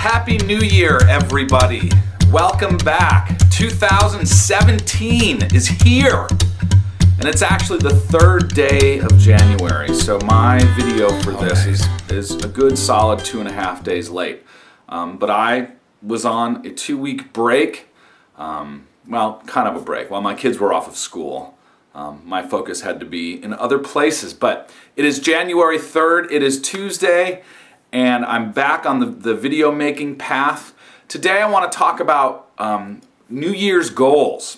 Happy New Year, everybody. Welcome back. 2017 is here. And it's actually the third day of January. So my video for this is a good solid 2.5 days late. But I was on a 2-week break. Well, kind of a break. While my kids were off of school, my focus had to be in other places. But it is January 3rd. It is Tuesday. And I'm back on the video making path. Today I want to talk about New Year's goals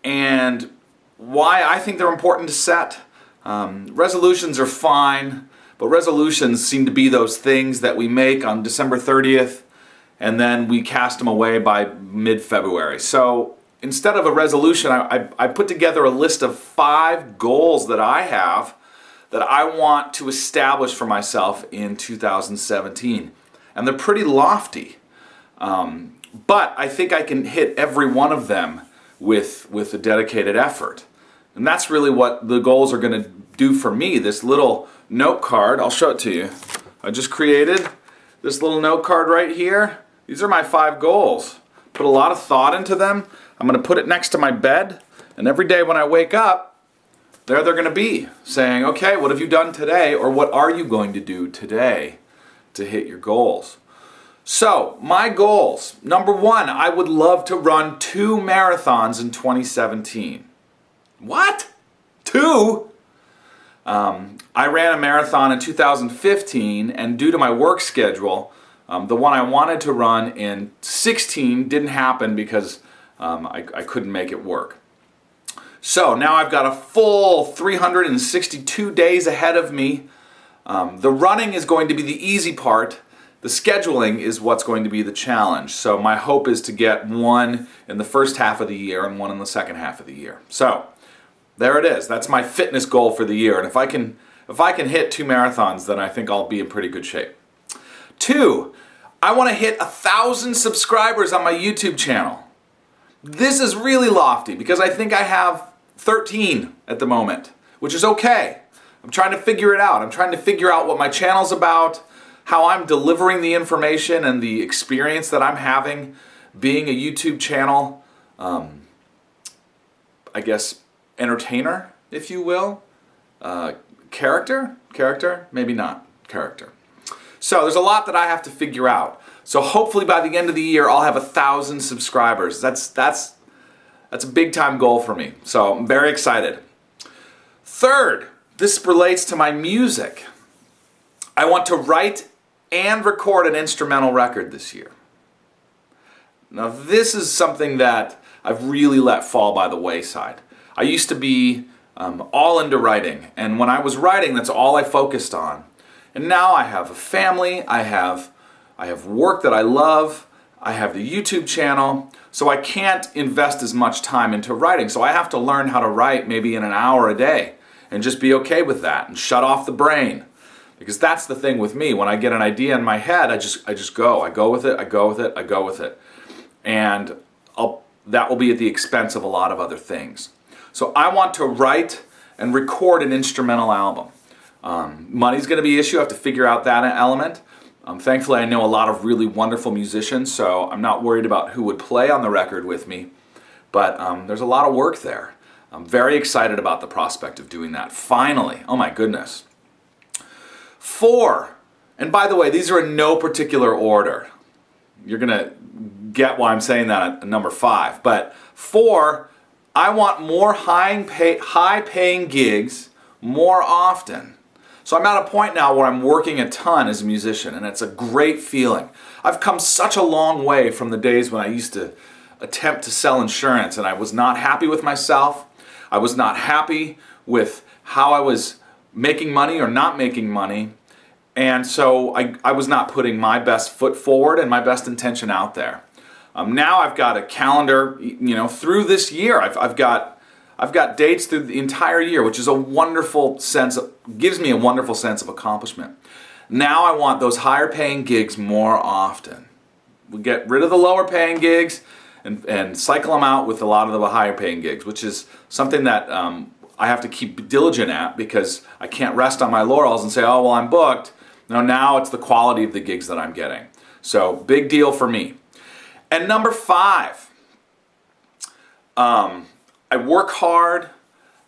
and why I think they're important to set. Resolutions are fine, but resolutions seem to be those things that we make on December 30th and then we cast them away by mid-February. So instead of a resolution, I put together a list of 5 goals that I have that I want to establish for myself in 2017. And they're pretty lofty. But I think I can hit every one of them with a dedicated effort. And that's really what the goals are going to do for me. This little note card, I'll show it to you. I just created this little note card right here. These are my 5 goals. Put a lot of thought into them. I'm going to put it next to my bed. And every day when I wake up, there they're going to be, saying, okay, what have you done today, or what are you going to do today to hit your goals? So, my goals. Number 1, I would love to run 2 marathons in 2017. What? 2? I ran a marathon in 2015, and due to my work schedule, the one I wanted to run in 16 didn't happen because I couldn't make it work. So now I've got a full 362 days ahead of me. The running is going to be the easy part. The scheduling is what's going to be the challenge. So my hope is to get 1 in the first half of the year and 1 in the second half of the year. So there it is. That's my fitness goal for the year. And if I can hit 2 marathons, then I think I'll be in pretty good shape. 2, I want to hit 1,000 subscribers on my YouTube channel. This is really lofty because I think I have 13 at the moment, which is okay. I'm trying to figure it out. I'm trying to figure out what my channel's about, how I'm delivering the information and the experience that I'm having being a YouTube channel, I guess, entertainer, if you will. Character, maybe not character. So there's a lot that I have to figure out. So hopefully by the end of the year, I'll have 1,000 subscribers. That's a big time goal for me. So I'm very excited. 3rd, this relates to my music. I want to write and record an instrumental record this year. Now this is something that I've really let fall by the wayside. I used to be all into writing, and when I was writing, that's all I focused on. And now I have a family, I have work that I love, I have the YouTube channel, so I can't invest as much time into writing. So I have to learn how to write maybe in an hour a day and just be okay with that and shut off the brain. Because that's the thing with me. When I get an idea in my head, I just go. I go with it. And that will be at the expense of a lot of other things. So I want to write and record an instrumental album. Money's going to be an issue. I have to figure out that element. Thankfully, I know a lot of really wonderful musicians, so I'm not worried about who would play on the record with me. But there's a lot of work there. I'm very excited about the prospect of doing that. Finally, oh my goodness. 4, and by the way, these are in no particular order. You're going to get why I'm saying that at number 5. But 4, I want more high-paying gigs more often. So I'm at a point now where I'm working a ton as a musician, and it's a great feeling. I've come such a long way from the days when I used to attempt to sell insurance, and I was not happy with myself. I was not happy with how I was making money or not making money, and so I was not putting my best foot forward and my best intention out there. Now I've got a calendar, through this year. I've got dates through the entire year, which is gives me a wonderful sense of accomplishment. Now I want those higher paying gigs more often. We get rid of the lower paying gigs and cycle them out with a lot of the higher paying gigs, which is something that I have to keep diligent at because I can't rest on my laurels and say, oh, well, I'm booked. No, now it's the quality of the gigs that I'm getting. So big deal for me. And number 5, I work hard,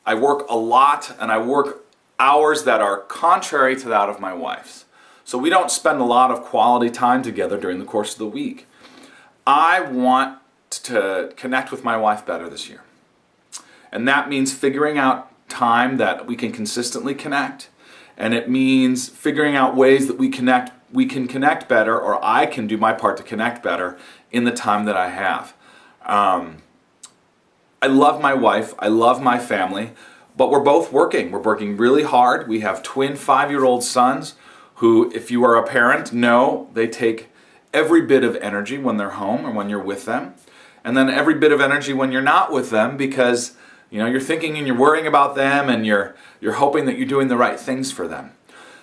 I work a lot, and I work hours that are contrary to that of my wife's. So we don't spend a lot of quality time together during the course of the week. I want to connect with my wife better this year. And that means figuring out time that we can consistently connect. And it means figuring out ways that we can connect better, or I can do my part to connect better in the time that I have. I love my wife, I love my family, but we're both working. We're working really hard. We have twin 5-year-old sons who, if you are a parent, know they take every bit of energy when they're home or when you're with them, and then every bit of energy when you're not with them, because you're thinking and you're worrying about them, and you're hoping that you're doing the right things for them.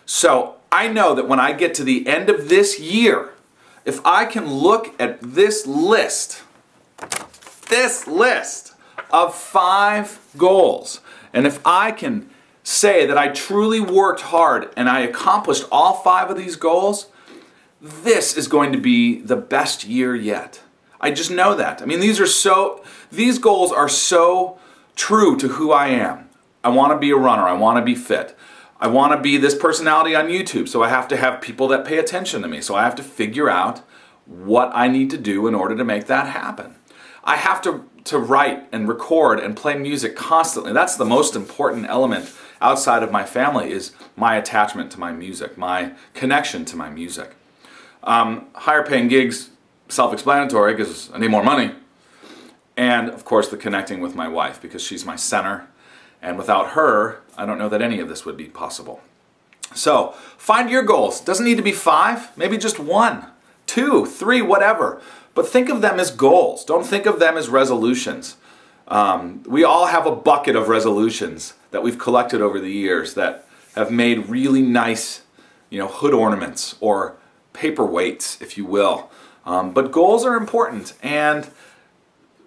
So I know that when I get to the end of this year, if I can look at this list of 5 goals, and if I can say that I truly worked hard and I accomplished all 5 of these goals, this is going to be the best year yet. I just know that. I mean, these goals are so true to who I am. I want to be a runner. I want to be fit. I want to be this personality on YouTube, so I have to have people that pay attention to me. So I have to figure out what I need to do in order to make that happen. I have to write and record and play music constantly. That's the most important element outside of my family, is my attachment to my music, my connection to my music. Higher paying gigs, self-explanatory, because I need more money. And of course the connecting with my wife, because she's my center. And without her, I don't know that any of this would be possible. So find your goals. Doesn't need to be 5, maybe just 1, 2, 3, whatever. But think of them as goals. Don't think of them as resolutions. We all have a bucket of resolutions that we've collected over the years that have made really nice, hood ornaments or paperweights, if you will. But goals are important, and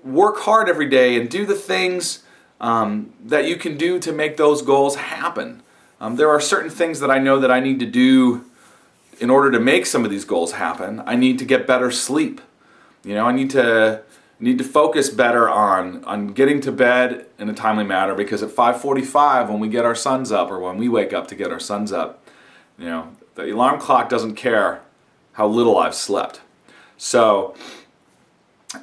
work hard every day and do the things that you can do to make those goals happen. There are certain things that I know that I need to do in order to make some of these goals happen. I need to get better sleep. I need to focus better on getting to bed in a timely manner, because at 5:45 when we get our sons up, or when we wake up to get our sons up, the alarm clock doesn't care how little I've slept. So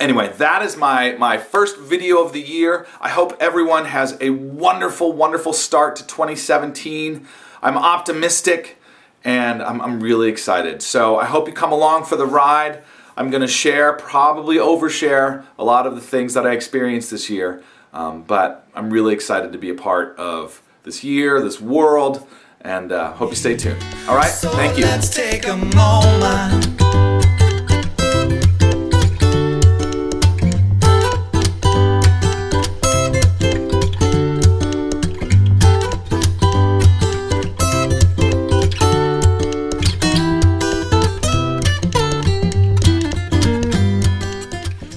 anyway, that is my first video of the year. I hope everyone has a wonderful, wonderful start to 2017. I'm optimistic, and I'm really excited. So I hope you come along for the ride. I'm going to probably overshare a lot of the things that I experienced this year, but I'm really excited to be a part of this year, this world, and hope you stay tuned. All right, thank you. Let's take a moment